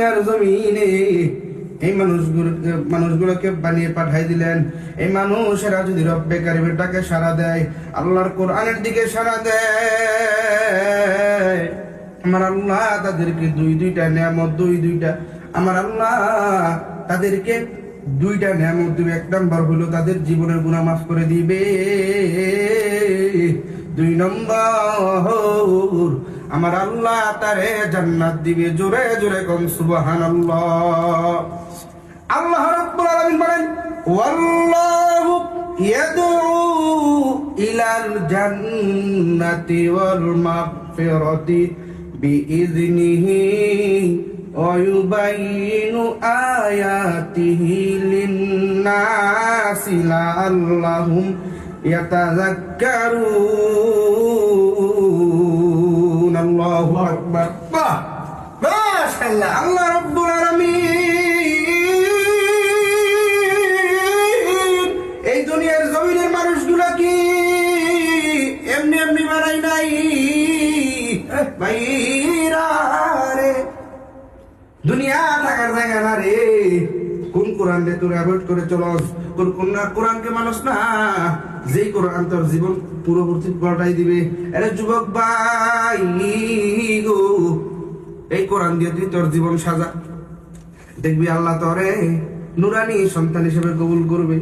দুনিয়ার জমিনে এই মানুষগুলোকে বানিয়ে পাঠাই দিলেন। এই মানুষেরা যদি রব্বে কারিমের ডাকে সাড়া দেয়, আল্লাহর কোরআনের দিকে সাড়া দেয়, আমার আল্লাহ তাদেরকে দুইটা নিয়ামত আমার আল্লাহ তাদেরকে দুইটা নিয়ামত দিবে। এক নম্বর হলো তাদের জীবনের গুনাহ মাফ করে দিবে। 2 নম্বর আমার আল্লাহ তারে জান্নাত দিবে। জোরে জোরে কোন সুবহানাল্লাহ। আল্লাহ রাব্বুল আলামিন বলেন, ওয়াল্লাহু ইয়াদউ ইলাল জান্নাতি ওয়াল মাগফিরাতি বিইذনিহি ওয়া ইউবাইয়িনু আয়াতিহি লিন-নাসি লাআল্লাহুম ইয়াতাযাক্কারুন। আল্লাহু আকবার। মাশাআল্লাহ। আল্লাহ রাব্বুল আলামিন এই দুনিয়ার জমিনের মানুষগুলা কি এমনি এমনি বানাই নাই ভাইরা রে। দুনিয়া থাকার জায়গা না রে। কোন কোরআন রে তোর অ্যাভয়েড করে চলস, কোন কোরআনকে মানুষ না যেই কোরআন তোর জীবন পূর্ববর্তী পাল্টাই দিবে। আরে যুবক ভাই গো, এই কোরআন দিয়ে তুই তোর জীবন সাজা, দেখবি আল্লাহ তোরে নুরানি সন্তান হিসেবে কবুল করবে।